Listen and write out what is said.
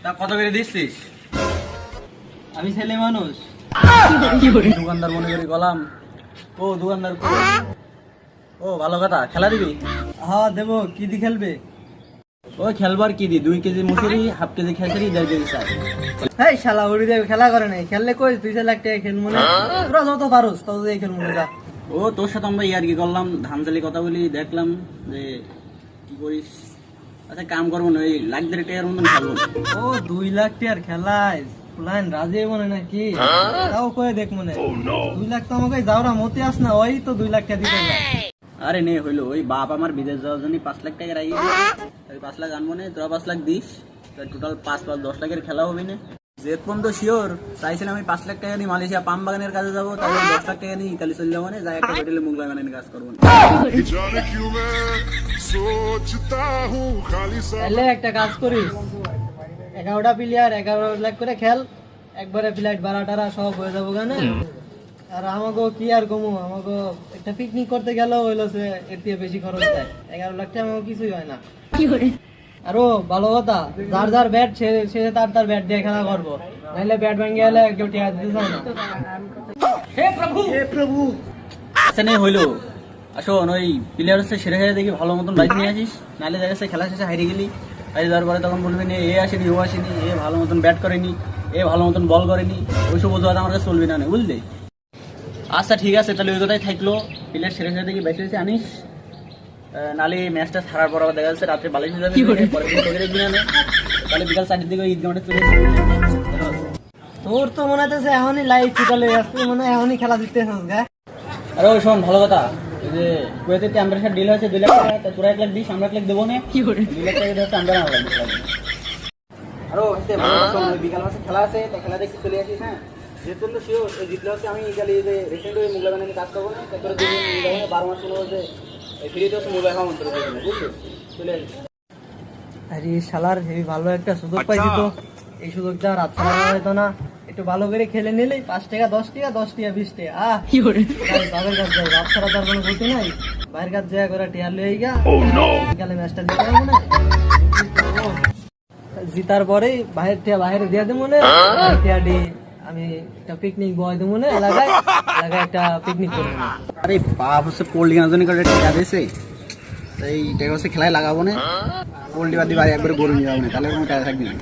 তা কত করে দিচ্ছিস? আমি ছেলে মানুষ। দোকানদার মনে করি গলাম। ও দোকানদার ও ভালো কথা, খেলা দিবি? হ্যাঁ দেবো, কি দি খেলবে? ওই খেলবার কি দি, 2 কেজি মুসুরি, হাফ কেজি খেসারি, 1.5 কেজি চাল। এই শালা উড়ি দেবে, খেলা করে নাই। খেললে কই 2 লাখ টাকা খেলবো না। তোরা যত পারোস তত দিয়ে খেলবো না। ও তোর সাথে আমরা ইয়ার কি করলাম, ধানচালি কথা বলি, দেখলাম যে কি করিস। আচ্ছা কাম করবো না, ওই লাখ 1.5 টাকার মতন খেলবো। ও 2 লাখ টাকার খেলায় প্লান রাজে মনে নাকি? তাও কয়ে দেখ মনে। 2 লাখ তো আমাকে যাওরা মতে আস না, ওই তো 2 লাখ টাকা দিতে যায়। আরে নে হইলো, ওই বাপ আমার বিদেশ যাওয়ার জন্য 5 লাখ টাকা রাখি, ওই 5 লাখ আনবো না, তোরা 5 লাখ দিস, টোটাল 5 10 লাখের খেলা হবে না। যে পর্যন্ত শিওর চাইছিলাম আমি 5 লাখ টাকা নিয়ে মালয়েশিয়া পাম বাগানের কাজে যাবো, তাহলে 10 লাখ টাকা নিয়ে ইতালি চলে যাবো না, যাই একটা হোটেলে মুগ বাগানের কাজ করবো না। তাহলে একটা কাজ করিস, 11টা প্লেয়ার 11 লাখ করে খেল, একবারে ফ্লাইট ভাড়া টাড়া সব হয়ে যাবো কেন। আর আমাকে কি আর কমু, আমাকে একটা পিকনিক করতে গেলেও হইলো সে এর থেকে বেশি খরচ যায়। 11 লাখ টাকা আমাকে কিছুই হয় না। আরো ভালো কথা, যার যার ব্যাট সে তার ব্যাট দিয়ে খেলা করবো, নাহলে ব্যাট ভেঙে গেলে কেউ টিয়া দিতে চায় না। হে প্রভু। আচ্ছা নে হইলো, আসুন ওই প্লেয়ার হচ্ছে সেরে সেরে দেখি ভালো মতন বাইক নিয়ে আসিস, নাহলে দেখা যাচ্ছে খেলা শেষে হারিয়ে গেলি, হারিয়ে যাওয়ার পরে তখন বলবি না এ আসেনি ও আসেনি, এ ভালো মতন ব্যাট করেনি, এ ভালো মতন বল করেনি, ওইসব অজুহাত আমার কাছে চলবি না, বুঝলি? আচ্ছা ঠিক আছে, তাহলে ওই কথাই থাকলো, প্লেয়ার সেরে সেরে দেখি বেশি বেশি আনিস, নালে ম্যাচটা ছাড়ার পর আবার দেখা যাচ্ছে রাত্রে বালিশ হয়ে যাবে, পরের দিন তোদের দিন আনে, তাহলে বিকাল 4টার দিকে ঈদ গাঁটে চলে যাবে। তোর তো মনে হচ্ছে এখনই লাইভ চলে আসছে, মনে হয় এখনই খেলা দিতে গা। আরে ওই শোন ভালো কথা, এই যে কুয়েতের টেম্পারেচার ডিল হয়েছে 2 লাখ টাকা, তা তোরা 1 লাখ দিস, আমরা 1 লাখ দেবো না, 2 লাখ টাকা দিতে আমরা না লাগবে। আরো হচ্ছে ভালো কথা শোন, বিকাল মাসে খেলা আছে, তা খেলা দেখতে চলে আসিস। হ্যাঁ যেহেতু শিওর জিতলে হচ্ছে আমি ইতালি যে রিসেন্ট ওই মুগলা বানানি কাজ করবো না, তারপরে 12 মাস হলো যে ফ্রিতে হচ্ছে মোবাইল খাওয়া মন্ত্র বুঝলি, চলে আসিস। আরে শালার হেবি ভালো একটা সুযোগ পাইছি তো, এই সুযোগটা রাত ছাড়া হয়তো না। একটু ভালো করে খেলে নিলেই 5 টাকা 10 টাকা 10 টাকা 20 টাকা। বাবার কাছে যাই, বাপ ছাড়া তার কোনো গতি নাই। বাইরের কাছে যা করে টিয়ার লই গা, বিকালে ম্যাচটা জিতে যাবো না। জিতার পরেই বাইরে দিয়ে দেবো না, টিয়াডি আমি একটা পিকনিক বয় দেবো না, এলাকায় একটা পিকনিক করবো না। আরে বাপ হচ্ছে পোল্ট্রি কেনার জন্য করে টাকা দিয়েছে, এই টাকা হচ্ছে খেলায় লাগাবো না, পোল্ট্রি বাদি বাড়ি একবারে গরু নিয়ে যাবো না, তাহলে কোনো টাকা থাকবে না।